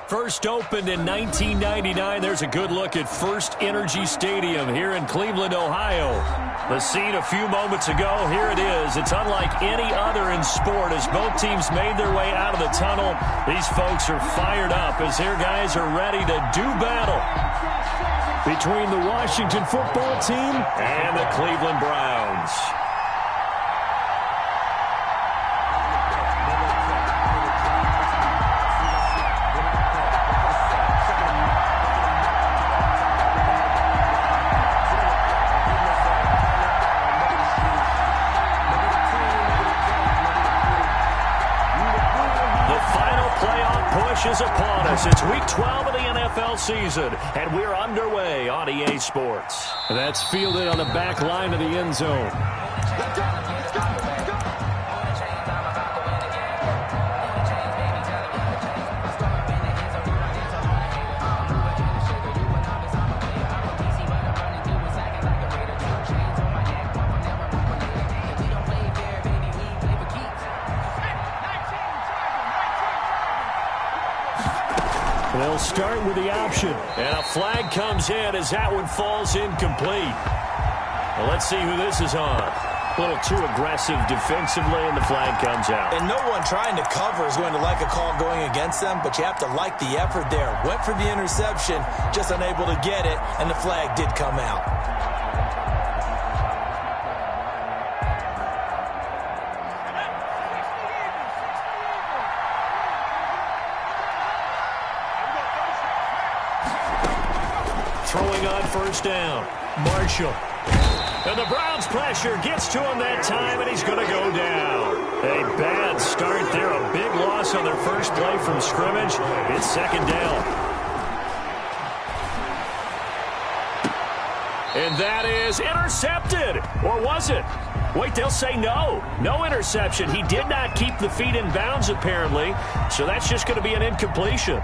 First opened in 1999. There's a good look at First Energy Stadium here in Cleveland, Ohio. The scene a few moments ago, here it is. It's unlike any other in sport. As both teams made their way out of the tunnel, these folks are fired up as their guys are ready to do battle between the Washington football team and the Cleveland Browns. Is upon us. It's week 12 of the NFL season, and we're underway on EA Sports. That's fielded on the back line of the end zone. They'll start with the option. And a flag comes in as that one falls incomplete. Well, let's see who this is on. A little too aggressive defensively, and the flag comes out. And no one trying to cover is going to like a call going against them, but you have to like the effort there. Went for the interception, just unable to get it, and the flag did come out. Throwing on first down. Marshall. And the Browns pressure gets to him that time, and he's going to go down. A bad start there. A big loss on their first play from scrimmage. It's second down. And that is intercepted. Or was it? Wait, they'll say no. No interception. He did not keep the feet in bounds, apparently. So that's just going to be an incompletion.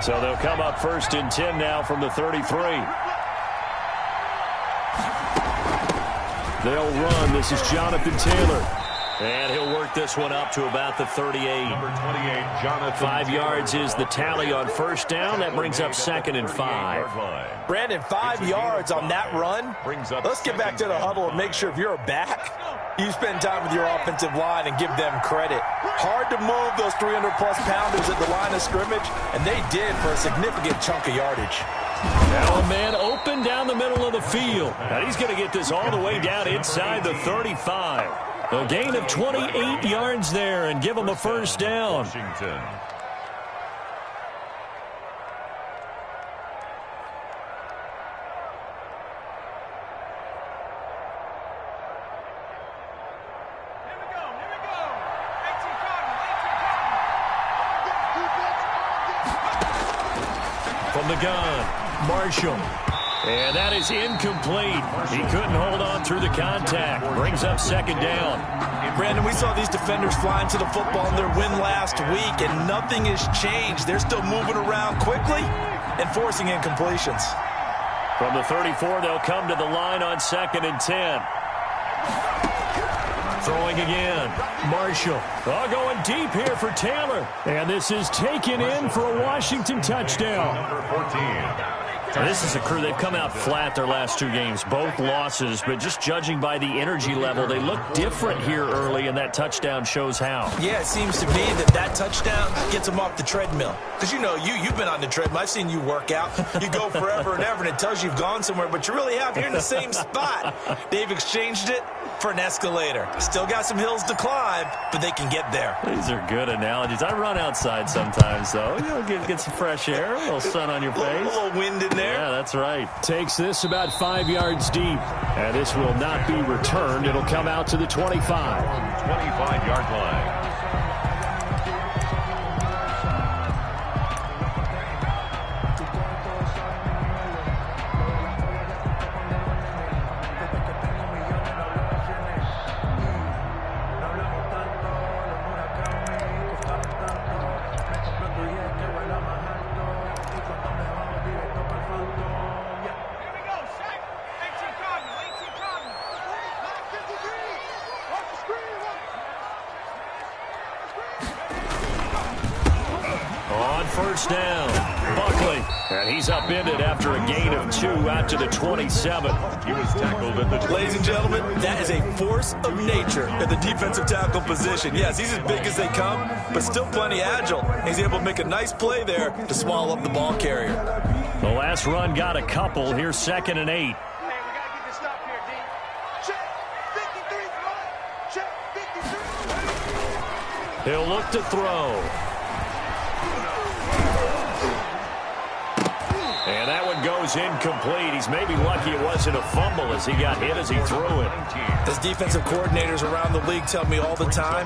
So they'll come up first and 10 now from the 33. They'll run. This is Jonathan Taylor. And he'll work this one up to about the 38. Number 28, Jonathan 5 yards is the tally on first down. That brings up second and 5. Brandon, 5 yards on that run. Let's get back to the huddle and make sure if you're a back, you spend time with your offensive line and give them credit. Hard to move those 300-plus pounders at the line of scrimmage, and they did for a significant chunk of yardage. Now a man open down the middle of the field. And he's going to get this all the way down inside the 35. A gain of 28 yards there and give him a first down. Washington. From the gun, Marshall. And that is incomplete. He couldn't hold on through the contact. Brings up second down. Brandon, we saw these defenders flying to the football in their win last week, and nothing has changed. They're still moving around quickly and forcing incompletions. From the 34, they'll come to the line on second and 10. Throwing again. Marshall. Oh, going deep here for Taylor. And this is taken in for a Washington touchdown. Number 14. This is a crew. They've come out flat their last 2 games, both losses, but just judging by the energy level, they look different here early, and that touchdown shows how. Yeah, it seems to me that touchdown gets them off the treadmill. Because, you know, you've been on the treadmill. I've seen you work out. You go forever and ever, and it tells you you've gone somewhere, but you really have. You're in the same spot. They've exchanged it for an escalator. Still got some hills to climb, but they can get there. These are good analogies. I run outside sometimes, though. You know, get some fresh air, a little sun on your face. A little wind in there. Yeah, that's right. Takes this about 5 yards deep. And this will not be returned. It'll come out to the 25. 25-yard line. first down. Buckley. And he's upended after a gain of 2 out to the 27. He was tackled at the... Ladies and gentlemen, that is a force of nature at the defensive tackle position. Yes, he's as big as they come, but still plenty agile. He's able to make a nice play there to swallow up the ball carrier. The last run got a couple. Here's 2nd and 8. He'll look to throw. And that one goes incomplete. He's maybe lucky it wasn't a fumble as he got hit as he threw it. As defensive coordinators around the league tell me all the time,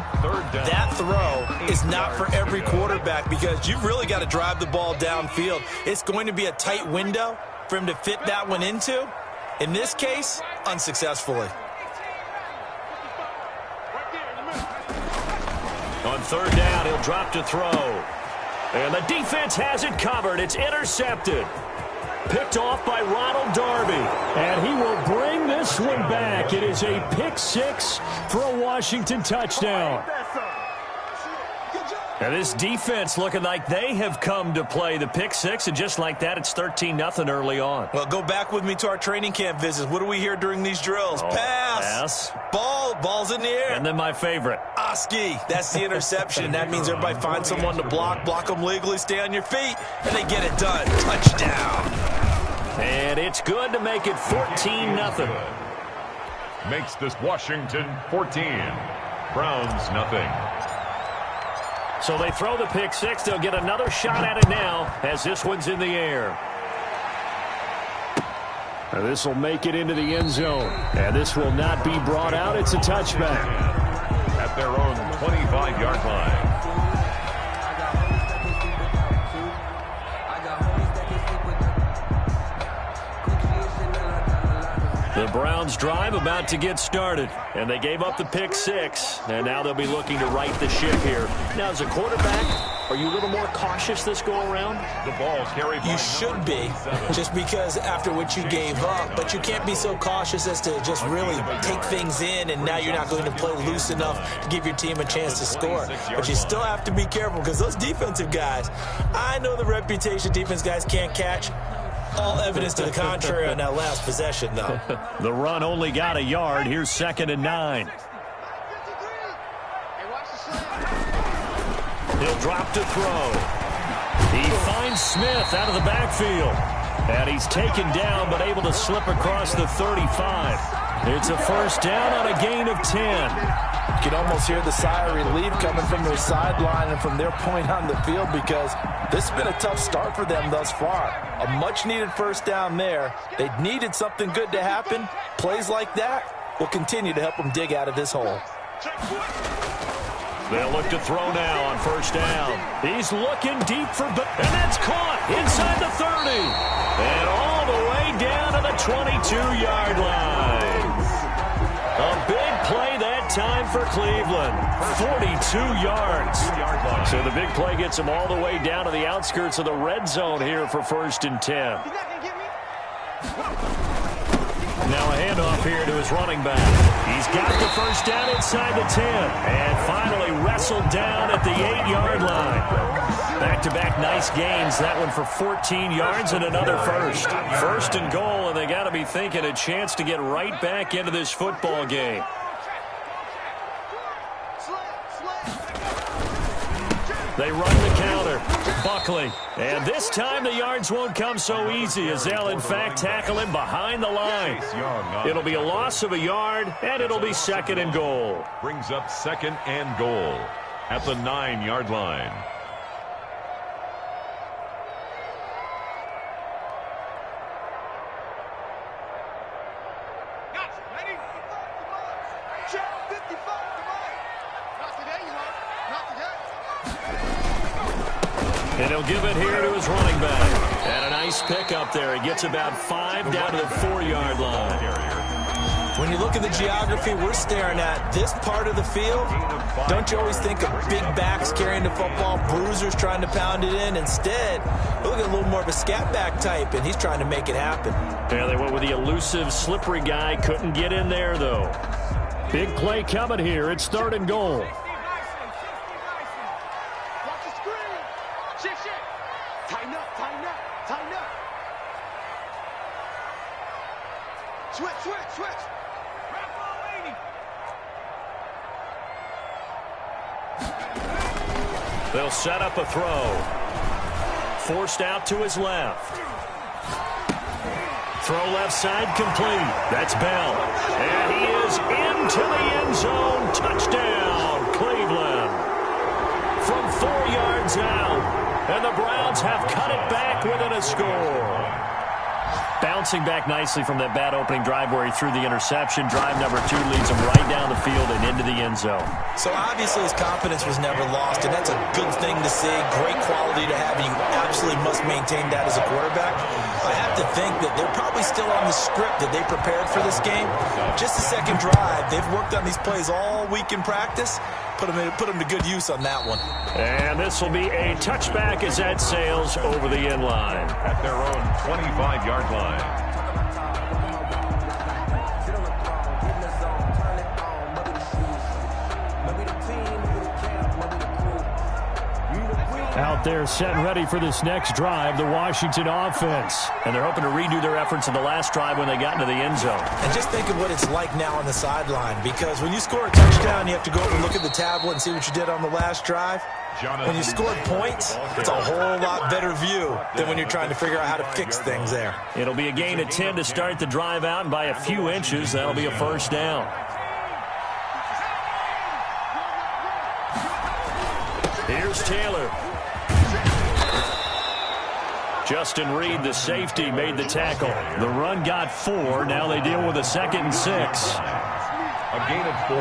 that throw is not for every quarterback because you've really got to drive the ball downfield. It's going to be a tight window for him to fit that one into. In this case, unsuccessfully. On 3rd down, he'll drop to throw. And the defense has it covered. It's intercepted. Picked off by Ronald Darby. And he will bring this one back. It is a pick 6 for a Washington touchdown. And this defense looking like they have come to play the pick 6, and just like that, it's 13-0 early on. Well, go back with me to our training camp visits. What do we hear during these drills? Pass. Ball's in the air. And then my favorite. Oski. That's the interception. That means everybody finds someone to block them legally, stay on your feet, and they get it done. Touchdown. And it's good to make it 14-0. Makes this Washington 14. Browns nothing. So they throw the pick 6. They'll get another shot at it now as this one's in the air. This will make it into the end zone. And this will not be brought out. It's a touchback. At their own 25-yard line. The Browns drive about to get started, and they gave up the pick 6, and now they'll be looking to right the ship here. Now, as a quarterback, are you a little more cautious this go-around? The ball carried. You should be, just because after what you gave up, but you can't be so cautious as to just really take things in, and now you're not going to play loose enough to give your team a chance to score. But you still have to be careful because those defensive guys, I know the reputation defense guys can't catch. All evidence to the contrary on that last possession, though. The run only got a yard. Here's 2nd and 9. He'll drop to throw. He finds Smith out of the backfield. And he's taken down but able to slip across the 35. It's a first down on a gain of 10. You can almost hear the sigh of relief coming from their sideline and from their point on the field because this has been a tough start for them thus far. A much-needed first down there. They needed something good to happen. Plays like that will continue to help them dig out of this hole. They'll look to throw now on first down. He's looking deep for... And that's caught inside the 30. And all the way down to the 22-yard line. A big play that time for Cleveland. 42 yards. So the big play gets him all the way down to the outskirts of the red zone here for 1st and 10. Now a handoff here to his running back. He's got the first down inside the 10. And finally wrestled down at the 8-yard line. Back-to-back nice gains. That one for 14 yards and another first. 1st and goal, and they got to be thinking a chance to get right back into this football game. They run the counter. Buckley. And this time the yards won't come so easy as they'll, in fact, tackle him behind the line. It'll be a loss of a yard, and it'll be 2nd and goal. Brings up 2nd and goal at the 9-yard line. And he'll give it here to his running back. And a nice pick up there. He gets about 5 down to the 4-yard line. When you look at the geography we're staring at, this part of the field, don't you always think of big backs carrying the football, bruisers trying to pound it in? Instead, look at a little more of a scat back type, and he's trying to make it happen. Yeah, they went with the elusive, slippery guy. Couldn't get in there, though. Big play coming here. It's 3rd and goal. They'll set up a throw. Forced out to his left. Throw left side complete. That's Bell. And he is into the end zone. Touchdown, Cleveland. From 4 yards out. And the Browns have cut it back within a score. Bouncing back nicely from that bad opening drive where he threw the interception. Drive number 2 leads him right down the field and into the end zone. So obviously his confidence was never lost, and that's a good thing to see. Great quality to have, and you absolutely must maintain that as a quarterback. I have to think that they're probably still on the script that they prepared for this game. Just the second drive. They've worked on these plays all week in practice. Put them to good use on that one. And this will be a touchback as that sails over the end line. At their own 25-yard line. Out there set and ready for this next drive, the Washington offense. And they're hoping to redo their efforts in the last drive when they got into the end zone. And just think of what it's like now on the sideline, because when you score a touchdown, you have to go over and look at the tablet and see what you did on the last drive. When you scored points, it's a whole lot better view than when you're trying to figure out how to fix things there. It'll be a gain of 10 to start the drive out, and by a few inches, that'll be a first down. Here's Taylor. Justin Reed, the safety, made the tackle. The run got 4. Now they deal with a 2nd and 6. A gain of 4.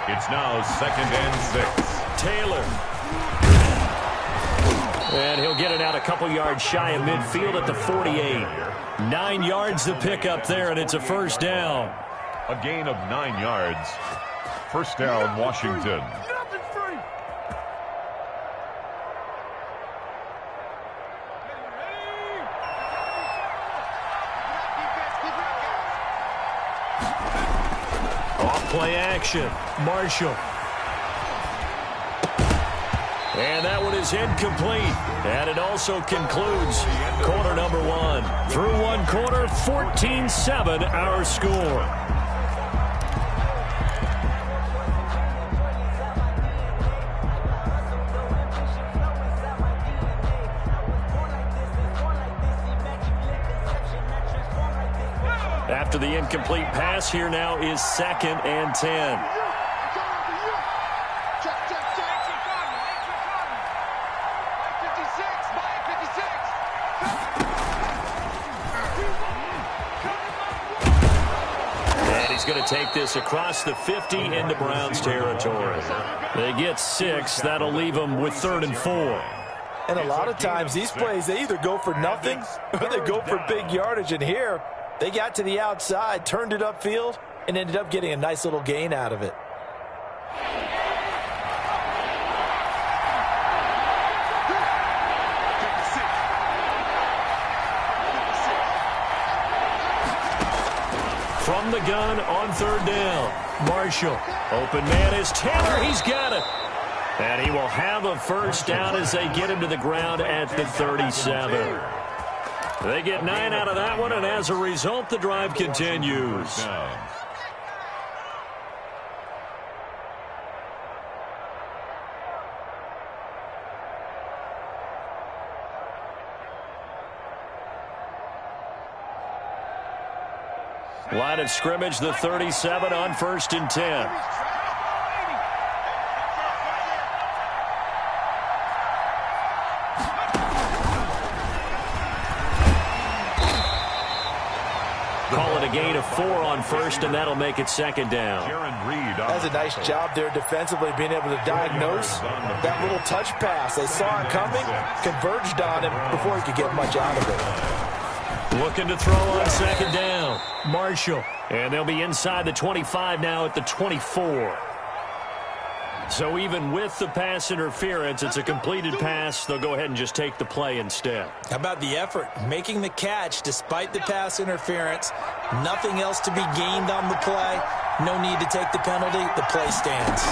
It's now 2nd and 6. Taylor. And he'll get it out a couple yards shy of midfield at the 48. 9 yards to pick up there, and it's a first down. A gain of 9 yards. First down, Washington. Play action. Marshall. And that one is incomplete. And it also concludes quarter number 1. Through one quarter, 14-7 our score. After the incomplete pass, here now is 2nd and 10. And he's going to take this across the 50 into Browns territory. They get 6. That'll leave them with 3rd and 4. And a lot of times these plays, they either go for nothing or they go for big yardage. And here, they got to the outside, turned it upfield, and ended up getting a nice little gain out of it. From the gun on 3rd down. Marshall. Open man is Taylor. He's got it. And he will have a first down as they get him to the ground at the 37. They get 9 out of that one, and as a result, the drive continues. Line of scrimmage, the 37 on 1st and 10. Call it a gain of 4 on 1st, and that'll make it 2nd down. That's a nice job there defensively, being able to diagnose that little touch pass. They saw it coming, converged on him before he could get much out of it. Looking to throw on 2nd down. Marshall. And they'll be inside the 25 now at the 24. So even with the pass interference, it's a completed pass. They'll go ahead and just take the play instead. How about the effort? Making the catch despite the pass interference. Nothing else to be gained on the play. No need to take the penalty. The play stands.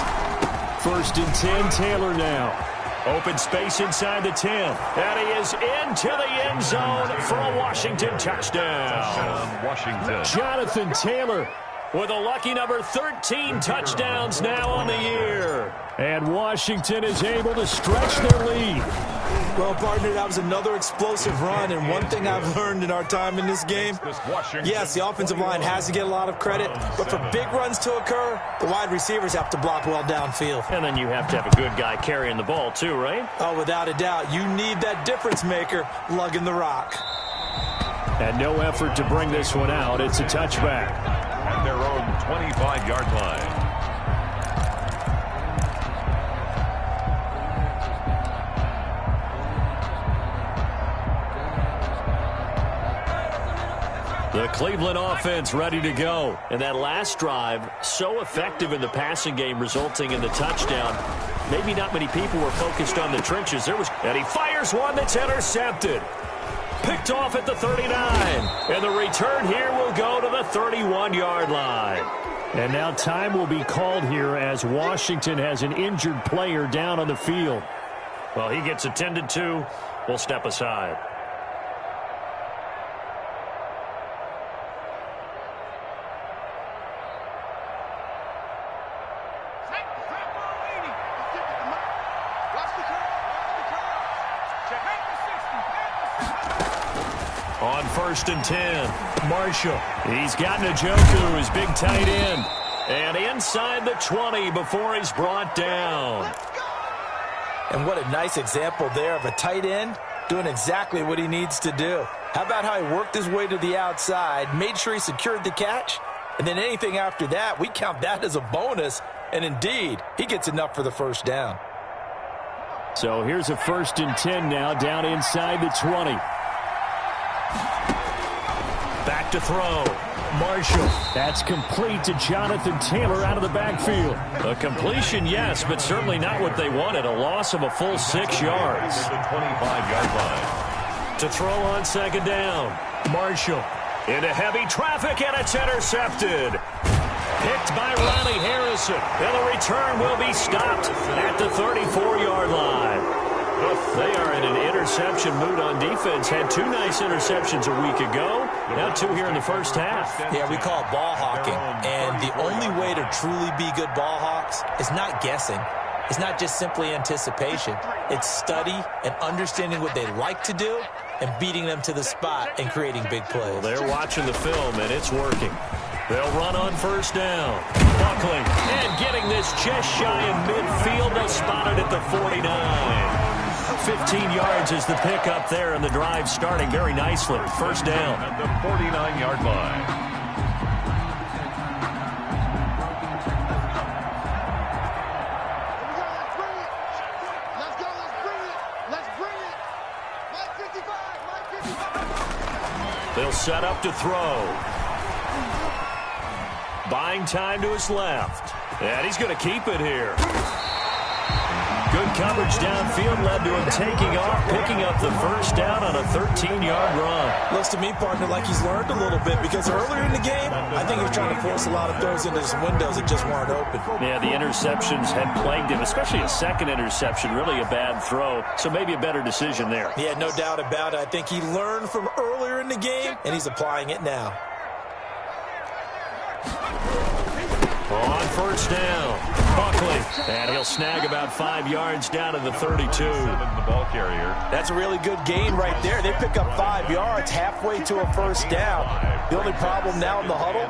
1st and 10, Taylor now. Open space inside the 10. And he is into the end zone for a Washington touchdown. Washington. Jonathan Taylor with a lucky number 13 touchdowns now on the year. here. And Washington is able to stretch their lead. Well, partner, that was another explosive run, and one thing I've learned in our time in this game, yes, the offensive line has to get a lot of credit, but for big runs to occur, the wide receivers have to block well downfield. And then you have to have a good guy carrying the ball too, right? Oh, without a doubt. You need that difference maker lugging the rock. And no effort to bring this one out. It's a touchback. At their own 25-yard line. The Cleveland offense ready to go. And that last drive, so effective in the passing game, resulting in the touchdown. Maybe not many people were focused on the trenches. And he fires one that's intercepted. Picked off at the 39. And the return here will go to the 31-yard line. And now time will be called here as Washington has an injured player down on the field. Well, he gets attended to. We'll step aside. On 1st and 10, Marshall. He's got Njoku, his big tight end. And inside the 20 before he's brought down. And what a nice example there of a tight end doing exactly what he needs to do. How about how he worked his way to the outside, made sure he secured the catch, and then anything after that, we count that as a bonus. And indeed, he gets enough for the first down. So here's a 1st and 10 now down inside the 20. Back to throw. Marshall. That's complete to Jonathan Taylor out of the backfield. A completion, yes, but certainly not what they wanted. A loss of a full 6 yards. The 25-yard line. To throw on 2nd down. Marshall. Into heavy traffic, and it's intercepted. Picked by Riley Harrison. And the return will be stopped at the 34-yard line. They are in an interception mood on defense. Had 2 nice interceptions a week ago. Now 2 here in the first half. Yeah, we call it ball hawking. And the only way to truly be good ball hawks is not guessing. It's not just simply anticipation. It's study and understanding what they like to do and beating them to the spot and creating big plays. Well, they're watching the film, and it's working. They'll run on 1st down. Buckling and getting this just shy of midfield. They'll spot it at the 49. 15 yards is the pickup there, and the drive starting very nicely. 1st down. At the 49-yard line. They'll set up to throw. Buying time to his left. And he's going to keep it here. Good coverage downfield led to him taking off, picking up the 1st down on a 13-yard run. Looks to me, partner, like he's learned a little bit because earlier in the game, I think he was trying to force a lot of throws into some windows that just weren't open. Yeah, the interceptions had plagued him, especially a 2nd interception, really a bad throw. So maybe a better decision there. Yeah, no doubt about it. I think he learned from earlier in the game, and he's applying it now. On 1st down, Buckley, and he'll snag about 5 yards down to the 32. The ball carrier. That's a really good gain right there. They pick up 5 yards halfway to a 1st down. The only problem now in the huddle,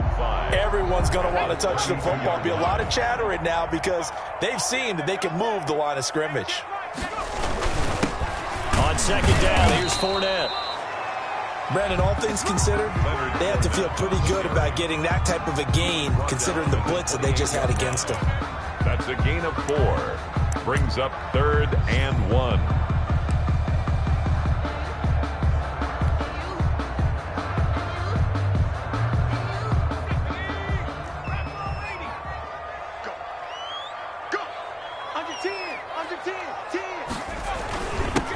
everyone's going to want to touch the football. There'll be a lot of chattering now because they've seen that they can move the line of scrimmage. On 2nd down, here's Fournette. Brandon, all things considered, they have to feel pretty good about getting that type of a gain considering the blitz that they just had against them. That's a gain of 4. Brings up 3rd and 1.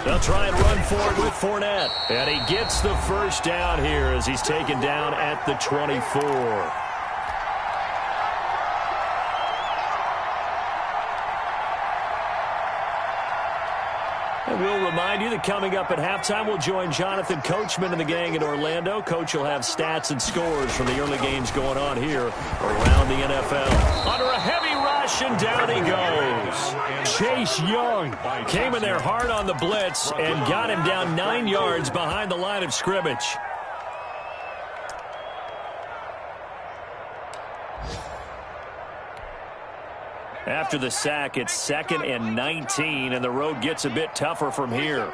They'll try and run forward with Fournette. And he gets the 1st down here as he's taken down at the 24. And we'll remind you that coming up at halftime, we'll join Jonathan Coachman and the gang in Orlando. Coach will have stats and scores from the early games going on here around the NFL. Under a heavy rush. rush, and down he goes. Chase Young Came in there hard on the blitz and got him down 9 yards behind the line of scrimmage. After the sack, it's 2nd and 19, and the road gets a bit tougher from here.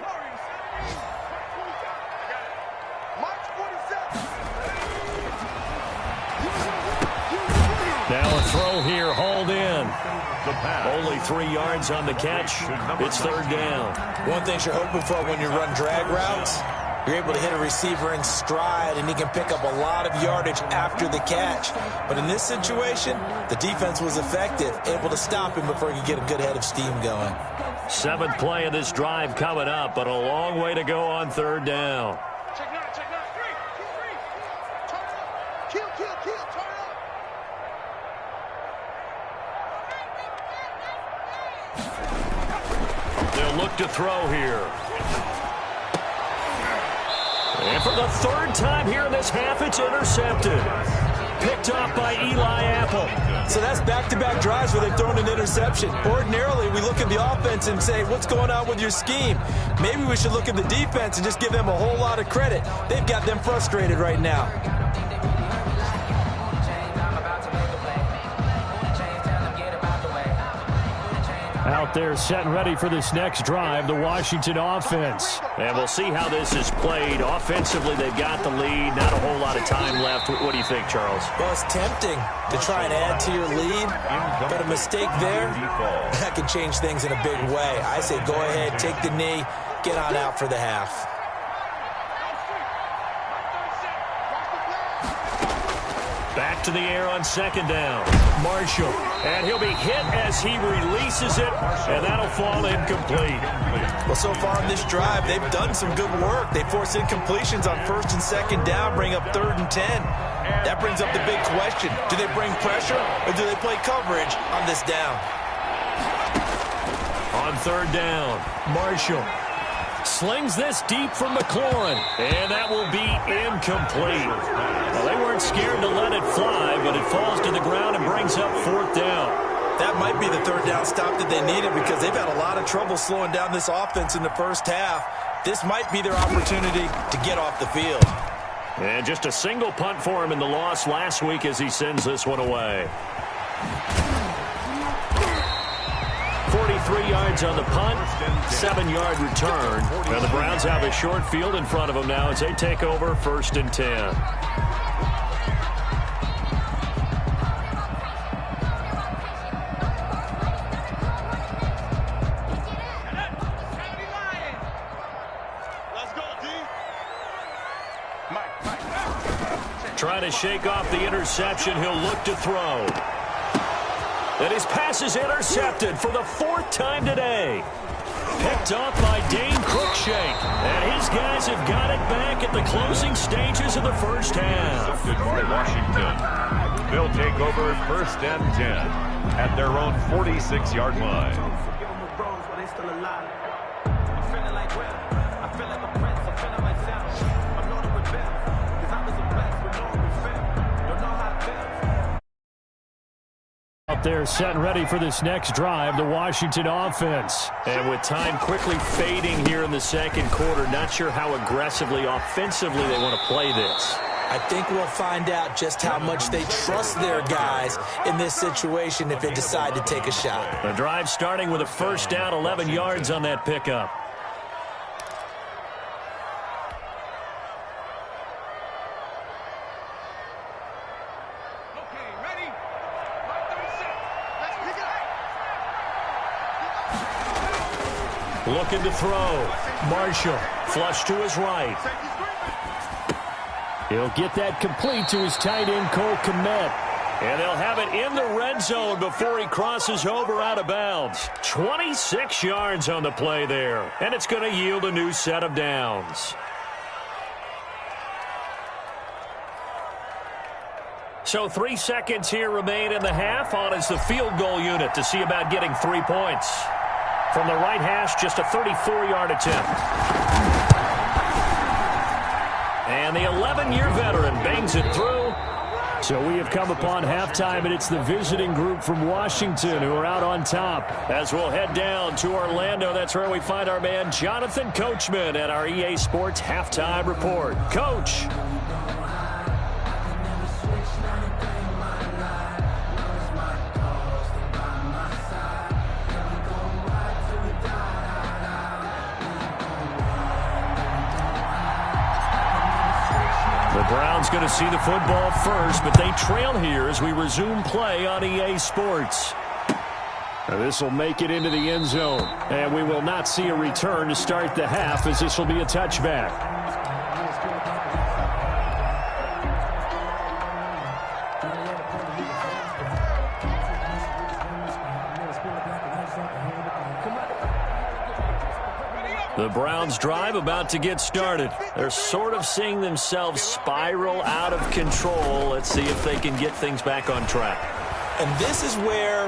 Now a throw here, hauled in. Only 3 yards on the catch. It's 3rd down. One thing you're hoping for when you run drag routes, you're able to hit a receiver in stride, and he can pick up a lot of yardage after the catch. But in this situation, the defense was effective, able to stop him before he could get a good head of steam going. 7th play of this drive coming up, but a long way to go on 3rd down. They'll look to throw here. And for the 3rd time here in this half, it's intercepted. Picked off by Eli Apple. So that's back-to-back drives where they've thrown an interception. Ordinarily, we look at the offense and say, what's going on with your scheme? Maybe we should look at the defense and just give them a whole lot of credit. They've got them frustrated right now. out there set and ready for this next drive, the Washington offense. And we'll see how this is played. Offensively, they've got the lead. Not a whole lot of time left. What do you think, Charles? Well, it's tempting to try and add to your lead, but a mistake there, that can change things in a big way. I say go ahead, take the knee, get on out for the half. Back to the air on second down. Marshall. And he'll be hit as he releases it, and that'll fall incomplete. Well, so far on this drive, they've done some good work. They force incompletions on first and second down, bring up 3rd and 10. That brings up the big question. Do they bring pressure, or do they play coverage on this down? On 3rd down, Marshall slings this deep from McLaurin, and that will be incomplete. Well, they weren't scared to let it fly, but it falls to the ground and brings up 4th down. That might be the 3rd down stop that they needed because they've had a lot of trouble slowing down this offense in the first half. This might be their opportunity to get off the field. And just a single punt for him in the loss last week as he sends this one away. 43 yards on the punt, 7-yard return. And the Browns have a short field in front of them now as they take over 1st and 10. Trying to shake off the interception, he'll look to throw. And his pass is intercepted for the 4th time today. Picked off by Dane Cruikshank. And his guys have got it back at the closing stages of the first half. For Washington. They'll take over 1st and 10 at their own 46-yard line. They're set and ready for this next drive, the Washington offense. And with time quickly fading here in the second quarter, not sure how aggressively, offensively they want to play this. I think we'll find out just how much they trust their guys in this situation if they decide to take a shot. The drive starting with a 1st down, 11 yards on that pickup. Looking to throw. Marshall. Flush to his right. He'll get that complete to his tight end, Cole Kmet. And they'll have it in the red zone before he crosses over out of bounds. 26 yards on the play there. And it's going to yield a new set of downs. So 3 seconds here remain in the half. On is the field goal unit to see about getting 3 points. From the right hash, just a 34-yard attempt. And the 11-year veteran bangs it through. So we have come upon halftime, and it's the visiting group from Washington who are out on top. As we'll head down to Orlando, that's where we find our man Jonathan Coachman at our EA Sports Halftime Report. Coach. The Browns going to see the football first, but they trail here as we resume play on EA Sports. This will make it into the end zone, and we will not see a return to start the half as this will be a touchback. The Browns drive about to get started. They're sort of seeing themselves spiral out of control. Let's see if they can get things back on track. And this is where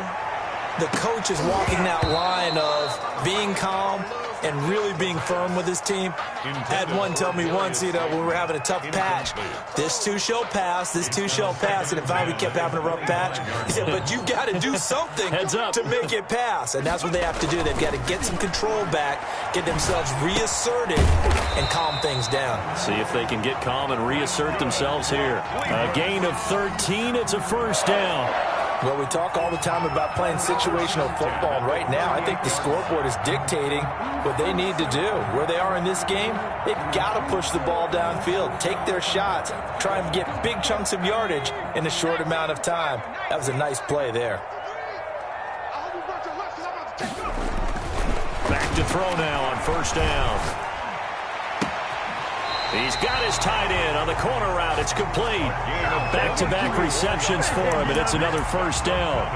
the coach is walking that line of being calm and really being firm with his team. Had one tell me once, when we were having a tough patch, this too shall pass, this too shall pass. And in fact, we kept having a rough patch. He said, but you got to do something to make it pass. And that's what they have to do. They've got to get some control back, get themselves reasserted, and calm things down. See if they can get calm and reassert themselves here. A gain of 13. It's a first down. Well, we talk all the time about playing situational football, and right now I think the scoreboard is dictating what they need to do. Where they are in this game, they've got to push the ball downfield, take their shots, try and get big chunks of yardage in a short amount of time. That was a nice play there. Back to throw now on first down. He's got his tight end on the corner route. It's complete. Back-to-back receptions for him, and it's another first down.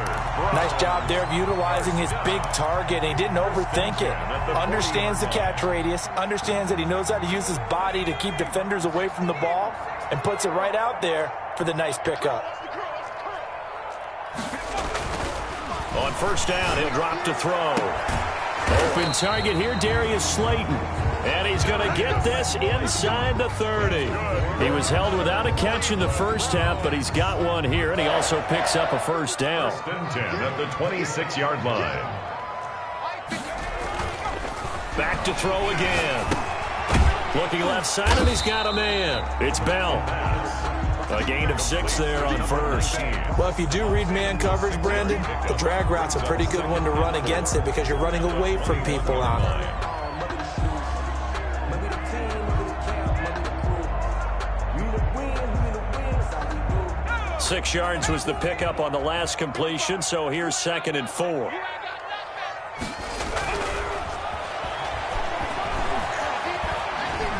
Nice job there of utilizing his big target. He didn't overthink it. Understands the catch radius, understands that he knows how to use his body to keep defenders away from the ball, and puts it right out there for the nice pickup. On first down, he'll drop to throw. Open target here, Darius Slayton. And he's going to get this inside the 30. He was held without a catch in the first half, but he's got one here, and he also picks up a first down. First and 10 at the 26-yard line. Back to throw again. Looking left side, and he's got a man. It's Bell. A gain of 6 there on first. Well, if you do read man coverage, Brandon, the drag route's a pretty good one to run against it because you're running away from people on it. 6 yards was the pickup on the last completion, so here's 2nd and 4.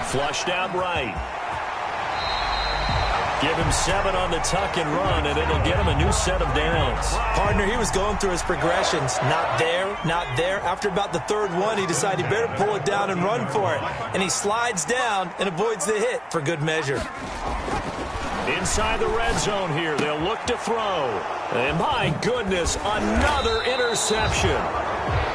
Flushed out right. Give him 7 on the tuck and run, and it'll get him a new set of downs. Partner, he was going through his progressions. Not there, not there. After about the third one, he decided he better pull it down and run for it. And he slides down and avoids the hit for good measure. Inside the red zone here, they'll look to throw. And my goodness, another interception.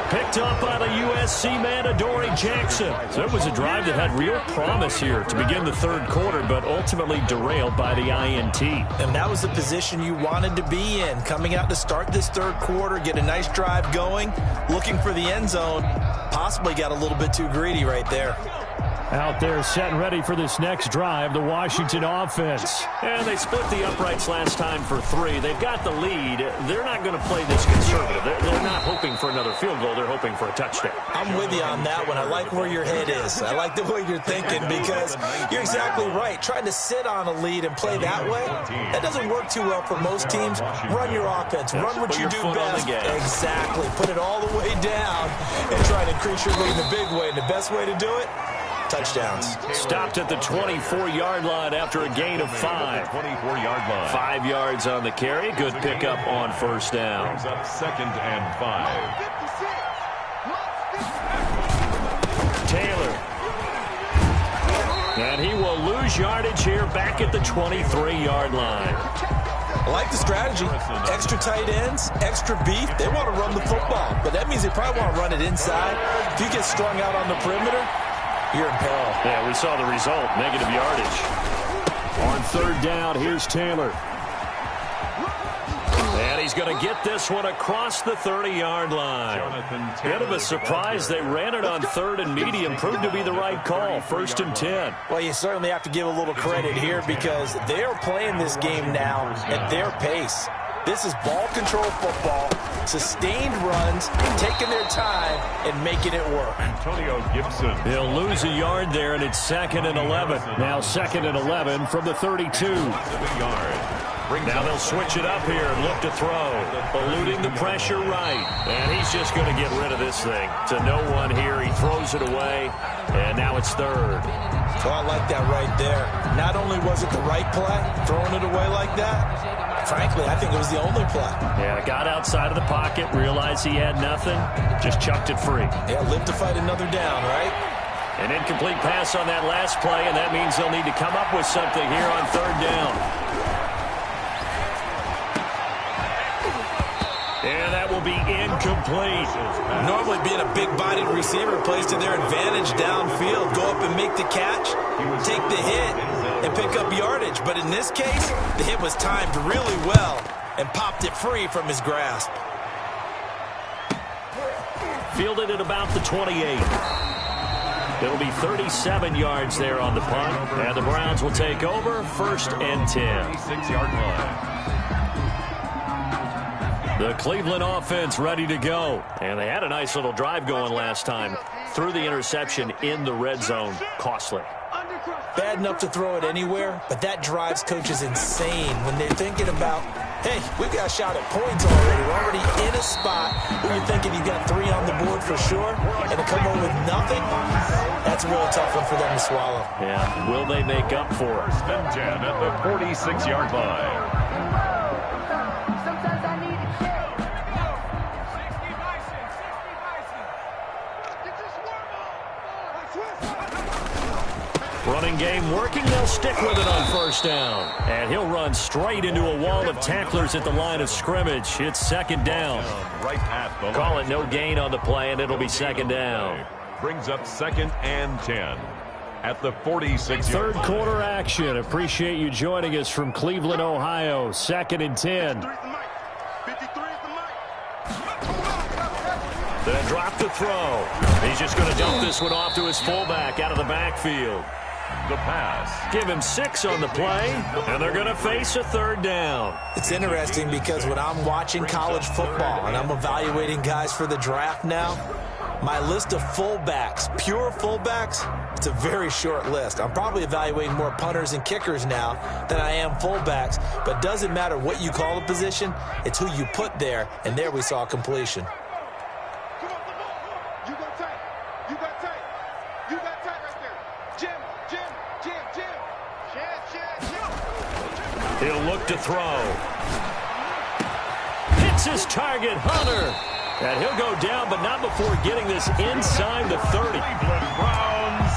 Picked up by the USC man, Adoree Jackson. So it was a drive that had real promise here to begin the third quarter, but ultimately derailed by the INT. And that was the position you wanted to be in. Coming out to start this third quarter, get a nice drive going, looking for the end zone. Possibly got a little bit too greedy right there. Out there set and ready for this next drive, the Washington offense. And they split the uprights last time for 3. They've got the lead. They're not going to play this conservative. They're not hoping for another field goal. They're hoping for a touchdown. I'm with you on that one. I like where your head is. I like the way you're thinking because you're exactly right. Trying to sit on a lead and play that way, that doesn't work too well for most teams. Run your offense. Run what you do best. Exactly. Put it all the way down and try to increase your lead in the big way. And the best way to do it, touchdowns. Stopped at the 24-yard line after a gain of 5. 24-yard line. 5 yards on the carry. Good pickup on first down. Brings up 2nd and 5. Taylor. And he will lose yardage here back at the 23-yard line. I like the strategy. Extra tight ends, extra beef. They want to run the football, but that means they probably want to run it inside. If you get strung out on the perimeter, you're in peril. Yeah, we saw the result. Negative yardage. On third down, here's Taylor. he's going to get this one across the 30-yard line. Bit of a surprise. They ran it on 3rd and medium. Proved to be the right call. 1st and 10. Well, you certainly have to give a little credit here because they're playing this game now at their pace. This is ball control football, sustained runs, taking their time and making it work. Antonio Gibson. He'll lose a yard there, and it's 2nd and 11. Now 2nd and 11 from the 32. Now they'll switch it up here and look to throw. Eluding the pressure right. And he's just going to get rid of this thing. To no one here. He throws it away. And now it's 3rd. So I like that right there. Not only was it the right play, throwing it away like that, frankly, I think it was the only play. Yeah, got outside of the pocket, realized he had nothing, just chucked it free. Yeah, live to fight another down, right? An incomplete pass on that last play, and that means they'll need to come up with something here on 3rd down. And that will be incomplete. Normally being a big-bodied receiver plays to their advantage downfield. Go up and make the catch, take the hit, and pick up yardage. But in this case, the hit was timed really well and popped it free from his grasp. Fielded at about the 28. It'll be 37 yards there on the punt. And the Browns will take over 1st and 10. 6-yard line. The Cleveland offense ready to go. And they had a nice little drive going last time. Threw the interception in the red zone. Costly. Bad enough to throw it anywhere, but that drives coaches insane when they're thinking about, hey, we've got a shot at points already. We're already in a spot where you're thinking you've got 3 on the board for sure, and to come over with nothing, that's a really tough one for them to swallow. Yeah, will they make up for it? 1st and 10 at the 46-yard line. Running game working. They'll stick with it on 1st down. And he'll run straight into a wall of tacklers at the line of scrimmage. It's 2nd down. Right at the Call it no gain on the play, and it'll be 2nd down. Brings up 2nd and 10 at the 46. 3rd quarter action. Appreciate you joining us from Cleveland, Ohio. 2nd and 10. Then drop the throw. He's just going to dump this one off to his fullback out of the backfield. The pass. Give him 6 on the play, and they're going to face a 3rd down. It's interesting because when I'm watching college football and I'm evaluating guys for the draft now, my list of fullbacks, pure fullbacks, it's a very short list. I'm probably evaluating more punters and kickers now than I am fullbacks, but it doesn't matter what you call the position, it's who you put there, and there we saw completion. He'll look to throw. Hits his target, Hunter. And he'll go down, but not before getting this inside the 30. Browns.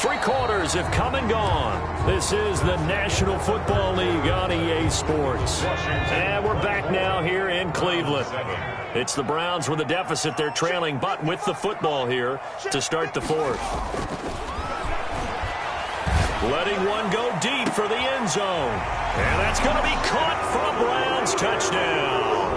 3 quarters have come and gone. This is the National Football League on EA Sports. And we're back now here in Cleveland. It's the Browns with a deficit. They're trailing, but with the football here to start the 4th. Letting one go deep for the end zone. And that's going to be caught for a Browns touchdown.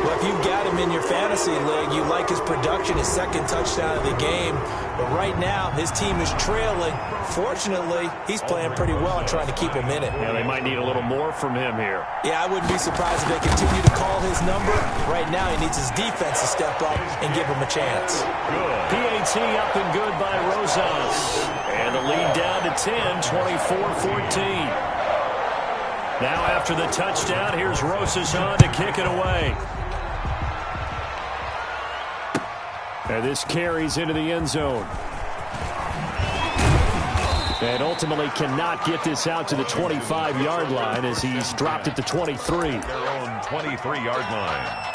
Well, if you've got him in your fantasy league, you like his production, his 2nd touchdown of the game. But right now, his team is trailing. Fortunately, he's playing pretty well and trying to keep him in it. Yeah, they might need a little more from him here. Yeah, I wouldn't be surprised if they continue to call his number. Right now, he needs his defense to step up and give him a chance. PAT up and good by Rosas. And the lead down to 10, 24-14. Now after the touchdown, here's Rosas on to kick it away. And this carries into the end zone. And ultimately cannot get this out to the 25-yard line as he's dropped at the 23. Their own 23-yard line.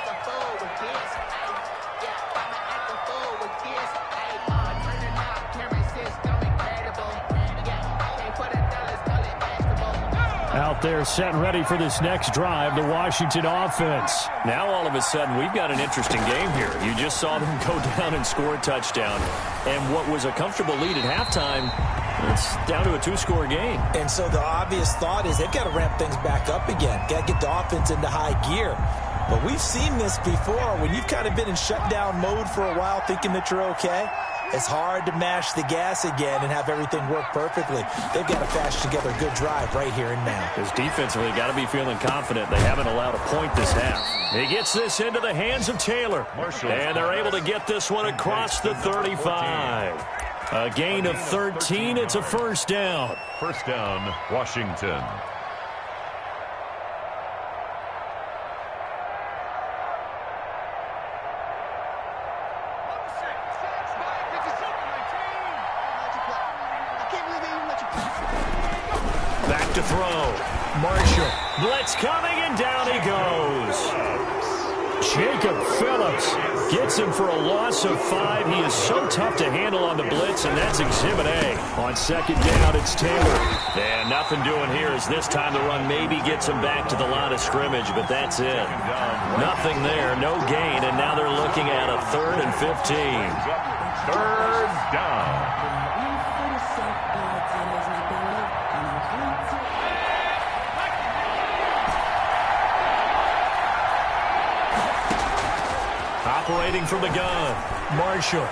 Out there set and ready for this next drive, the Washington offense. Now all of a sudden we've got an interesting game here. You just saw them go down and score a touchdown. And what was a comfortable lead at halftime, it's down to a two-score game. And so the obvious thought is they've got to ramp things back up again. Got to get the offense into high gear. But we've seen this before. When you've kind of been in shutdown mode for a while thinking that you're okay, it's hard to mash the gas again and have everything work perfectly. They've got to fashion together a good drive right here and now. Because defensively, got to be feeling confident. They haven't allowed a point this half. He gets this into the hands of Taylor. And they're able to get this one across the 35. A gain of 13. It's a first down. First down, Washington. Back to throw. Marshall. Blitz coming, and down he goes. Jacob Phillips gets him for a loss of 5. He is so tough to handle on the blitz, and that's Exhibit A. On second down, it's Taylor. And nothing doing here as this time the run maybe gets him back to the line of scrimmage, but that's it. Nothing there, no gain, and now they're looking at a 3rd and 15. Third down. Operating from the gun, Marshall.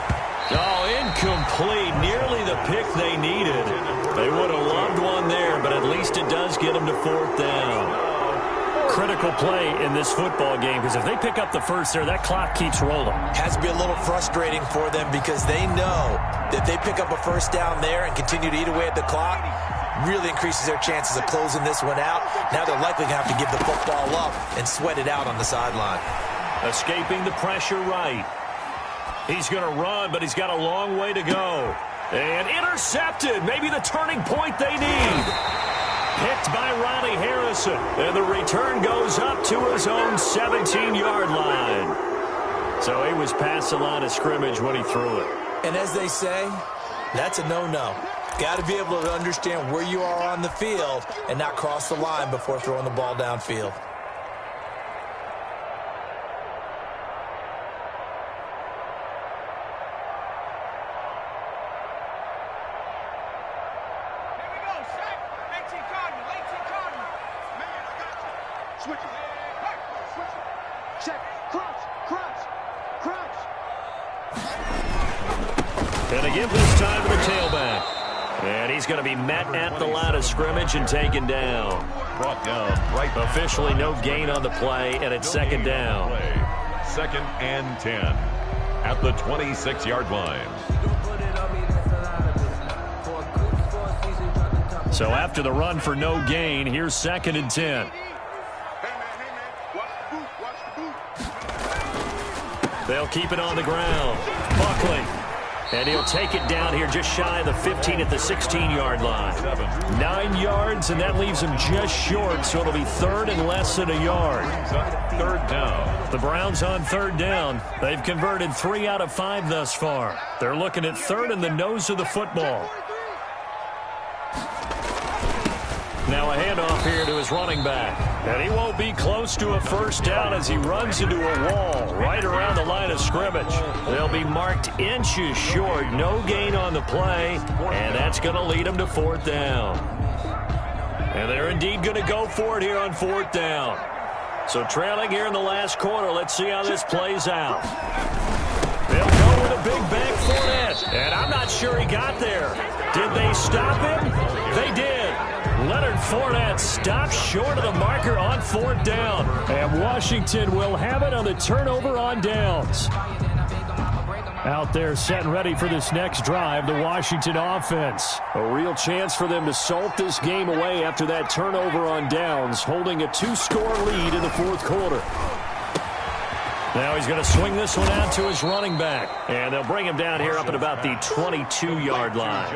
Oh, incomplete. Nearly the pick they needed. They would have loved one there, but at least it does get them to 4th down. Critical play in this football game, because if they pick up the first there, that clock keeps rolling. Has to be a little frustrating for them because they know that they pick up a first down there and continue to eat away at the clock, really increases their chances of closing this one out. Now they're likely going to have to give the football up and sweat it out on the sideline. Escaping the pressure right. He's going to run, but he's got a long way to go. And intercepted. Maybe the turning point they need. Picked by Ronnie Harrison. And the return goes up to his own 17-yard line. So he was past the line of scrimmage when he threw it. And as they say, that's a no-no. Got to be able to understand where you are on the field and not cross the line before throwing the ball downfield. And again this time to the tailback. And he's going to be met at the line of scrimmage and taken down. Brought down right. Officially no gain on the play, and it's second down. 2nd and 10 at the 26-yard line. So after the run for no gain, here's 2nd and 10. They'll keep it on the ground. Buckley. And he'll take it down here just shy of the 15 at the 16-yard line. 9 yards, and that leaves him just short, so it'll be 3rd and less than a yard. 3rd down. The Browns on 3rd down. They've converted 3 out of 5 thus far. They're looking at 3rd and the nose of the football. Now a handoff here to his running back. And he won't be close to a first down as he runs into a wall right around the line of scrimmage. They'll be marked inches short. No gain on the play, and that's going to lead them to 4th down. And they're indeed going to go for it here on 4th down. So trailing here in the last quarter. Let's see how this plays out. They'll go with a big bank Fournette. And I'm not sure he got there. Did they stop him? They did. Leonard Fournette stops short of the marker on 4th down. And Washington will have it on the turnover on downs. Out there set and ready for this next drive, the Washington offense. A real chance for them to salt this game away after that turnover on downs, holding a 2-score lead in the 4th quarter. Now he's going to swing this one out to his running back. And they'll bring him down here up at about the 22-yard line.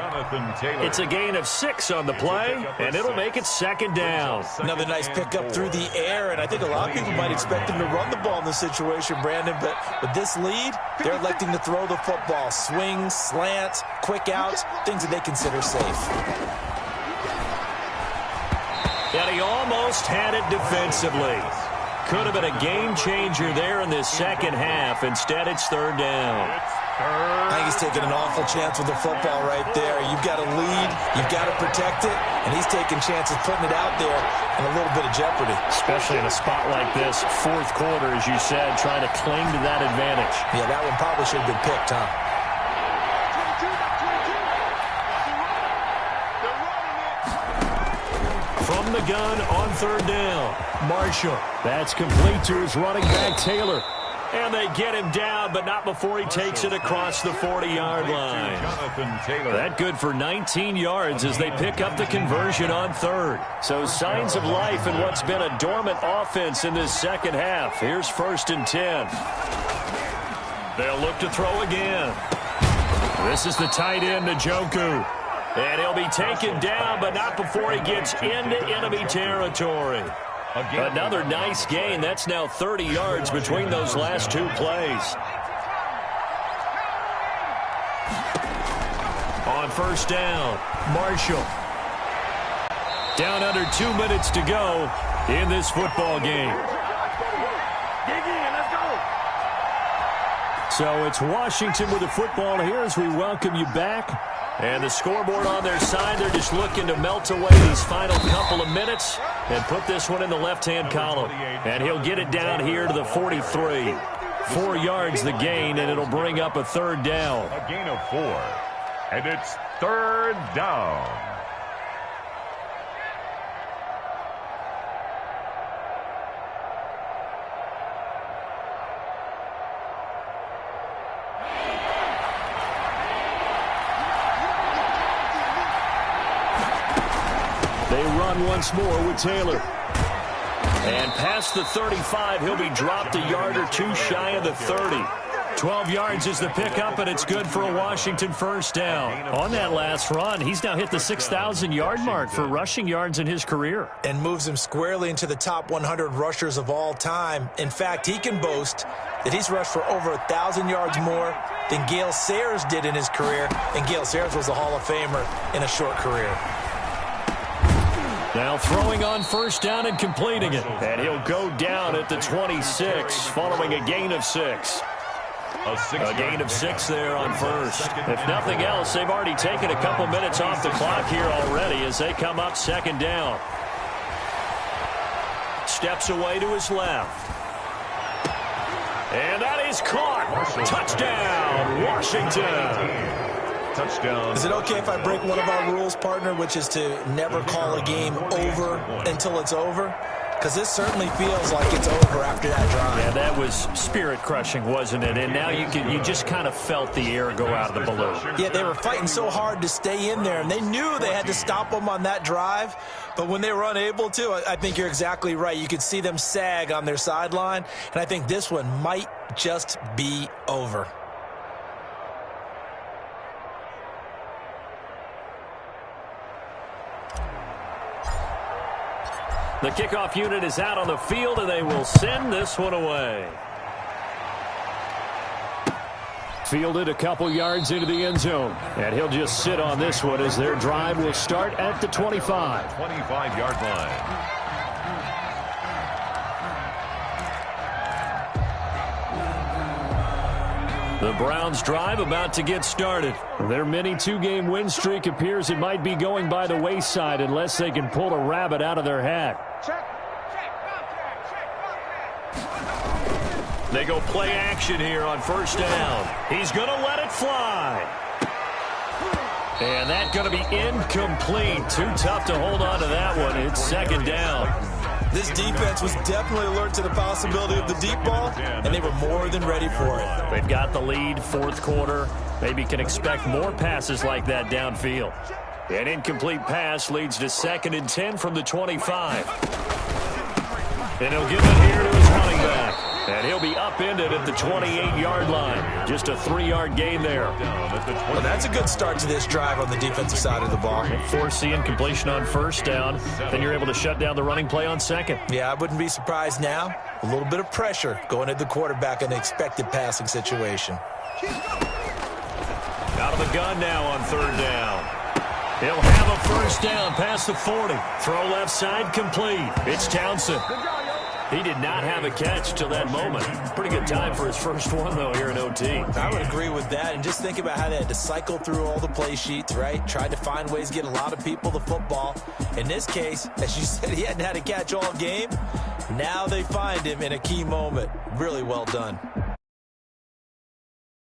It's a gain of 6 on the play, and it'll make it 2nd down. Another nice pickup through the air, and I think a lot of people might expect him to run the ball in this situation, Brandon. But with this lead, they're electing to throw the football. Swings, slants, quick outs, things that they consider safe. Yeah, And he almost had it defensively. Could have been a game changer there in this second half. Instead, it's third down. I think he's taking an awful chance with the football right there. You've got to lead, you've got to protect it, and he's taking chances putting it out there in a little bit of jeopardy. Especially in a spot like this, fourth quarter, as you said, trying to cling to that advantage. Yeah, that one probably should have been picked, huh? From the gun on third down, Marshall. That's complete to his running back, Taylor. And they get him down, but not before he takes it across the 40-yard line. That good for 19 yards as they pick up the conversion on third. So signs of life in what's been a dormant offense in this second half. Here's 1st and 10. They'll look to throw again. This is the tight end, Njoku. And he'll be taken down, but not before he gets into enemy territory. Another nice gain. That's now 30 yards between those last two plays. On first down, Marshall. Down under 2 minutes to go in this football game. So it's Washington with the football here as we welcome you back. And the scoreboard on their side, they're just looking to melt away these final couple of minutes and put this one in the left-hand column. And he'll get it down here to the 43. 4 yards the gain, and it'll bring up a third down. A gain of 4, and it's third down. They run once more with Taylor. And past the 35, he'll be dropped a yard or two shy of the 30. 12 yards is the pickup, and it's good for a Washington first down. On that last run, he's now hit the 6,000-yard mark for rushing yards in his career. And moves him squarely into the top 100 rushers of all time. In fact, he can boast that he's rushed for over 1,000 yards more than Gale Sayers did in his career. And Gale Sayers was a Hall of Famer in a short career. Now throwing on first down and completing it. And he'll go down at the 26 following a gain of 6. A gain of 6 there on first. If nothing else, they've already taken a couple minutes off the clock here already as they come up second down. Steps away to his left. And that is caught. Touchdown, Washington. Touchdown. Is it okay if I break one of our rules, partner, which is to never call a game over until it's over? Because this certainly feels like it's over after that drive. Yeah, that was spirit-crushing, wasn't it? And now you just kind of felt the air go out of the balloon. Yeah, they were fighting so hard to stay in there, and they knew they had to stop them on that drive. But when they were unable to, I think you're exactly right. You could see them sag on their sideline, and I think this one might just be over. The kickoff unit is out on the field, and they will send this one away. Fielded a couple yards into the end zone, and he'll just sit on this one as their drive will start at the 25. 25-yard line. The Browns' drive about to get started. Their mini two-game win streak appears it might be going by the wayside unless they can pull a rabbit out of their hat. They go play action here on first down. He's going to let it fly. And that's going to be incomplete. Too tough to hold on to that one. It's second down. This defense was definitely alert to the possibility of the deep ball, and they were more than ready for it. They've got the lead, fourth quarter. Maybe can expect more passes like that downfield. An incomplete pass leads to 2nd and 10 from the 25. And he'll give it here to his running back. And he'll be upended at the 28-yard line. Just a 3-yard gain there. Well, that's a good start to this drive on the defensive side of the ball. Forcing incompletion on first down. Then you're able to shut down the running play on second. Yeah, I wouldn't be surprised now. A little bit of pressure going at the quarterback in an expected passing situation. Out of the gun now on third down. He'll have a first down past the 40. Throw left side complete. It's Townsend. He did not have a catch till that moment. Pretty good time for his first one, though, here in OT. I would agree with that. And just think about how they had to cycle through all the play sheets, right? Tried to find ways to get a lot of people the football. In this case, as you said, he hadn't had a catch all game. Now they find him in a key moment. Really well done.